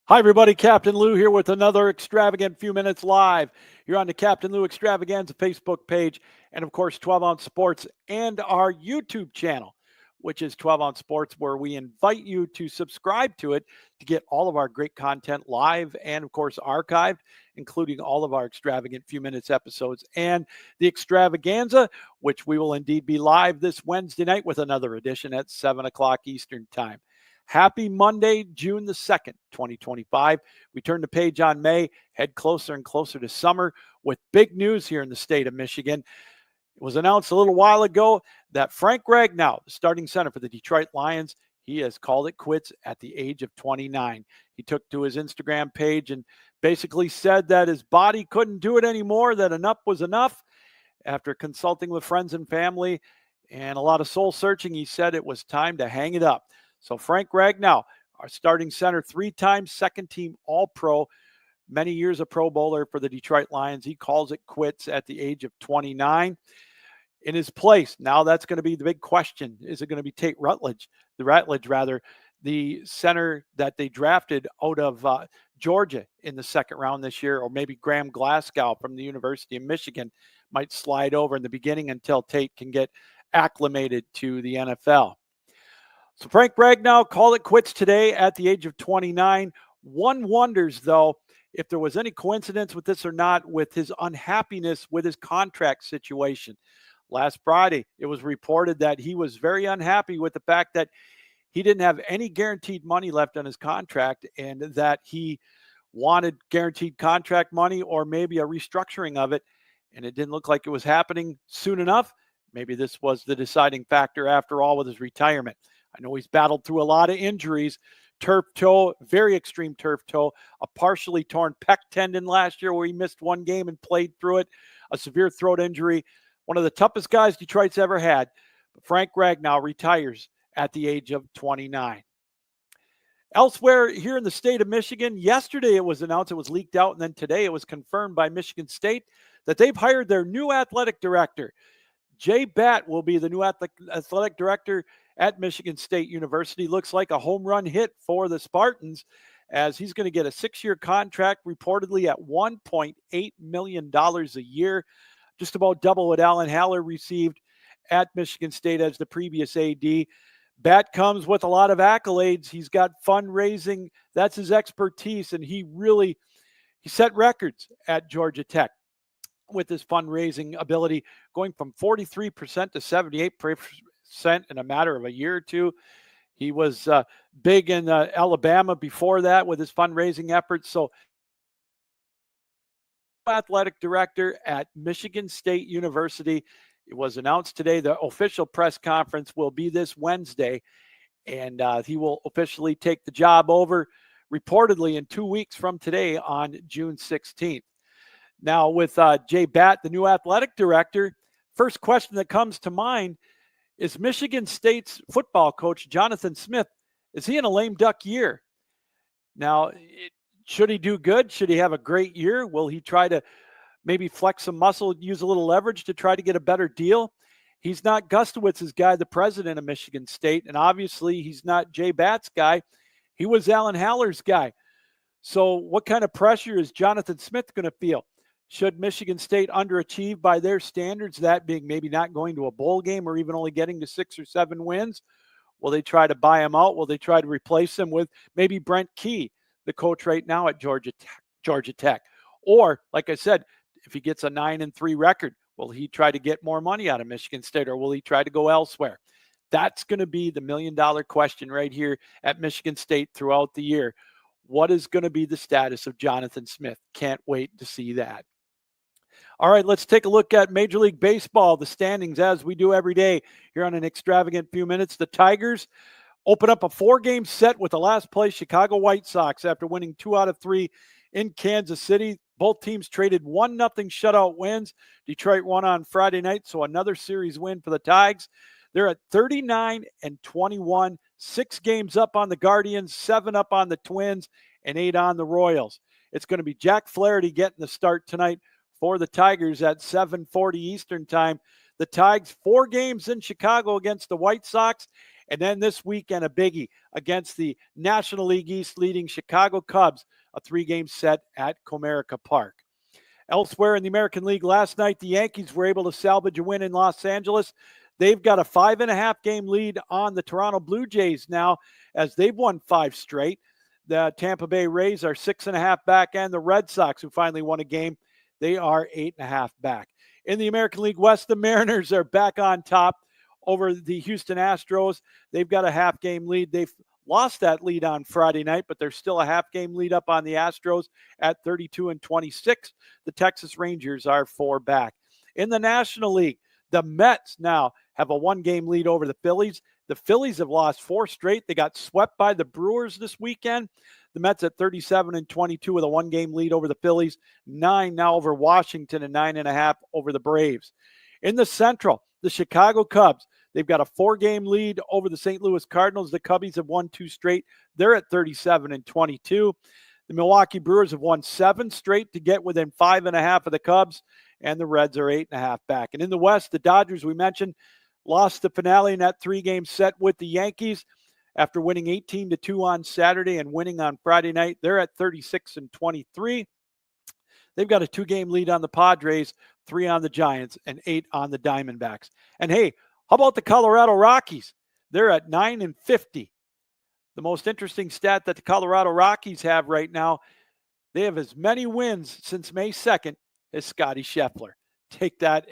Hi, everybody. Captain Lou here with another Extravagant Few Minutes live. You're on the Captain Lou Extravaganza Facebook page, and of course, 12 Ounce Sports and our YouTube channel, which is 12 Ounce Sports, where we invite you to subscribe to it to get all of our great content live and, of course, archived, including all of our Extravagant Few Minutes episodes and the Extravaganza, which we will indeed be live this Wednesday night with another edition at 7 o'clock Eastern Time. Happy Monday, June the 2nd, 2025. We turn the page on May, head closer and closer to summer with big news here in the state of Michigan. It was announced a little while ago that Frank Ragnow, the starting center for the Detroit Lions, he has called it quits at the age of 29. He took to his Instagram page and basically said that his body couldn't do it anymore, that enough was enough. After consulting with friends and family and a lot of soul searching, he said it was time to hang it up. So Frank Ragnow, our starting center, three-time second-team All-Pro, many years a Pro Bowler for the Detroit Lions. He calls it quits at the age of 29. In his place, now that's going to be the big question. Is it going to be Tate Rutledge, the center that they drafted out of Georgia in the second round this year, or maybe Graham Glasgow from the University of Michigan might slide over in the beginning until Tate can get acclimated to the NFL. So Frank Ragnow called it quits today at the age of 29. One wonders, though, if there was any coincidence with this or not with his unhappiness with his contract situation. Last Friday, it was reported that he was very unhappy with the fact that he didn't have any guaranteed money left on his contract and that he wanted guaranteed contract money or maybe a restructuring of it, and it didn't look like it was happening soon enough. Maybe this was the deciding factor after all with his retirement. I know he's battled through a lot of injuries, turf toe, very extreme turf toe, a partially torn pec tendon last year where he missed one game and played through it, a severe throat injury, one of the toughest guys Detroit's ever had. But Frank Ragnow retires at the age of 29. Elsewhere here in the state of Michigan, yesterday it was announced, it was leaked out, and then today it was confirmed by Michigan State that they've hired their new athletic director. Jay Batt will be the new athletic director at Michigan State University. Looks like a home run hit for the Spartans, as he's going to get a 6-year contract, reportedly at $1.8 million a year, just about double what Alan Haller received at Michigan State as the previous AD. Batt comes with a lot of accolades. He's got fundraising. That's his expertise, and he set records at Georgia Tech with his fundraising ability, going from 43% to 78% in a matter of a year or two. He was big in Alabama before that with his fundraising efforts. So, athletic director at Michigan State University. It was announced today. The official press conference will be this Wednesday, and he will officially take the job over reportedly in 2 weeks from today on June 16th. Now, with Jay Batt, the new athletic director, first question that comes to mind is Michigan State's football coach, Jonathan Smith. Is he in a lame duck year? Now, should he do good? Should he have a great year? Will he try to maybe flex some muscle, use a little leverage to try to get a better deal? He's not Gustewitz's guy, the president of Michigan State, and obviously he's not Jay Batt's guy. He was Alan Haller's guy. So what kind of pressure is Jonathan Smith going to feel? Should Michigan State underachieve by their standards, that being maybe not going to a bowl game or even only getting to 6 or 7 wins? Will they try to buy him out? Will they try to replace him with maybe Brent Key, the coach right now at Georgia Tech? Or, like I said, if he gets a 9-3 record, will he try to get more money out of Michigan State, or will he try to go elsewhere? That's going to be the million-dollar question right here at Michigan State throughout the year. What is going to be the status of Jonathan Smith? Can't wait to see that. All right, let's take a look at Major League Baseball, the standings, as we do every day here on an Extravagant Few Minutes. The Tigers open up a 4-game set with the last place Chicago White Sox after winning 2 out of 3 in Kansas City. Both teams traded 1-0 shutout wins. Detroit won on Friday night, so another series win for the Tigers. They're at 39-21, 6 games up on the Guardians, 7 up on the Twins, and 8 on the Royals. It's going to be Jack Flaherty getting the start tonight for the Tigers at 7:40 Eastern Time. The Tigers, 4 games in Chicago against the White Sox, And then this weekend, a biggie against the National League East leading Chicago Cubs, a 3-game set at Comerica Park. Elsewhere in the American League last night, the Yankees were able to salvage a win in Los Angeles. They've got a 5.5-game lead on the Toronto Blue Jays now, as they've won 5 straight. The Tampa Bay Rays are 6.5 back, and the Red Sox, who finally won a game, they are 8.5 back. In the American League West, the Mariners are back on top over the Houston Astros. They've got a half-game lead. They've lost that lead on Friday night, but there's still a half-game lead up on the Astros at 32-26. The Texas Rangers are 4 back. In the National League, the Mets now have a 1-game lead over the Phillies. The Phillies have lost 4 straight. They got swept by the Brewers this weekend. The Mets at 37-22 with a 1-game lead over the Phillies. 9 now over Washington and 9.5 over the Braves. In the Central, the Chicago Cubs, they've got a 4-game lead over the St. Louis Cardinals. The Cubbies have won 2 straight. They're at 37-22. The Milwaukee Brewers have won 7 straight to get within 5.5 of the Cubs, and the Reds are 8.5 back. And in the West, the Dodgers, we mentioned, lost the finale in that 3-game set with the Yankees after winning 18-2 on Saturday and winning on Friday night. They're at 36-23. They've got a 2-game lead on the Padres, 3 on the Giants, and 8 on the Diamondbacks. And hey, how about the Colorado Rockies? They're at 9-50. The most interesting stat that the Colorado Rockies have right now, they have as many wins since May 2nd as Scotty Scheffler. Take that.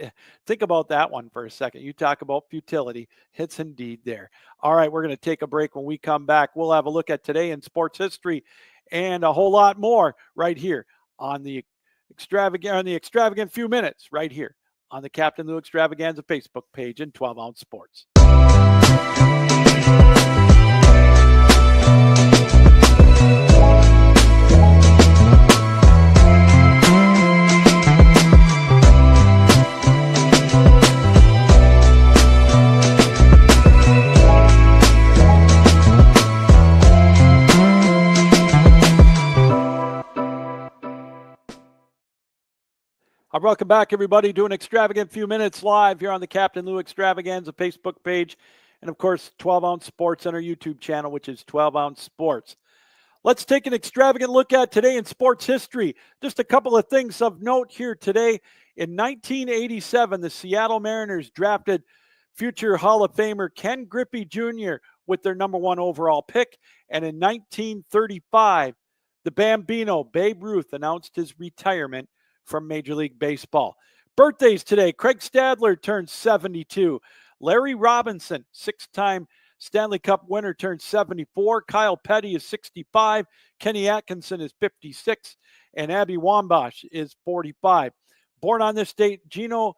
Think about that one for a second. You talk about futility. It's indeed there. All right, we're going to take a break. When we come back, we'll have a look at today in sports history and a whole lot more right here on the Extravagant Few Minutes right here on the Captain Lou Extravaganza Facebook page and 12 Ounce Sports. Welcome back, everybody, to an Extravagant Few Minutes live here on the Captain Lou Extravaganza Facebook page and, of course, 12 Ounce Sports on our YouTube channel, which is 12 Ounce Sports. Let's take an extravagant look at today in sports history. Just a couple of things of note here today. In 1987, the Seattle Mariners drafted future Hall of Famer Ken Griffey Jr. with their number 1 overall pick. And in 1935, the Bambino, Babe Ruth, announced his retirement from Major League Baseball. Birthdays today: Craig Stadler turns 72. Larry Robinson, 6-time Stanley Cup winner, turns 74. Kyle Petty is 65. Kenny Atkinson is 56. And Abby Wambach is 45. Born on this date, Garo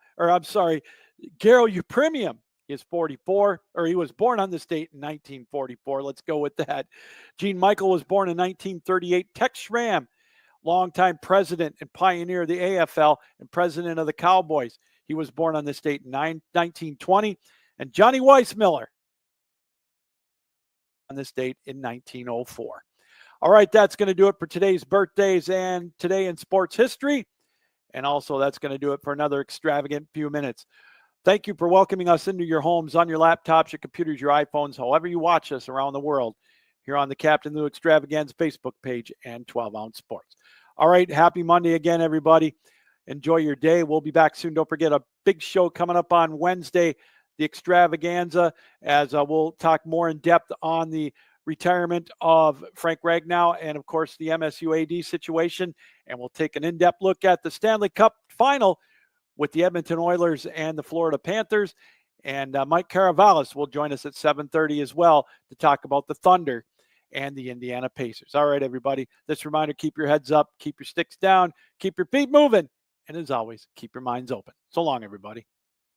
Upremium is 44, or he was born on this date in 1944. Let's go with that. Gene Michael was born in 1938. Tex Schramm, longtime president and pioneer of the AFL and president of the Cowboys. He was born on this date in 1920. And Johnny Weissmiller on this date in 1904. All right, that's going to do it for today's birthdays and today in sports history. And also that's going to do it for another Extravagant Few Minutes. Thank you for welcoming us into your homes, on your laptops, your computers, your iPhones, however you watch us around the world, here on the Captain Lou Extravaganza Facebook page and 12 Ounce Sports. All right, happy Monday again, everybody. Enjoy your day. We'll be back soon. Don't forget, a big show coming up on Wednesday, the Extravaganza, as we'll talk more in depth on the retirement of Frank Ragnow and, of course, the MSUAD situation. And we'll take an in-depth look at the Stanley Cup final with the Edmonton Oilers and the Florida Panthers. And Mike Caravallis will join us at 7:30 as well to talk about the Thunder and the Indiana Pacers. All right, everybody. This reminder: keep your heads up, keep your sticks down, keep your feet moving, and as always, keep your minds open. So long, everybody.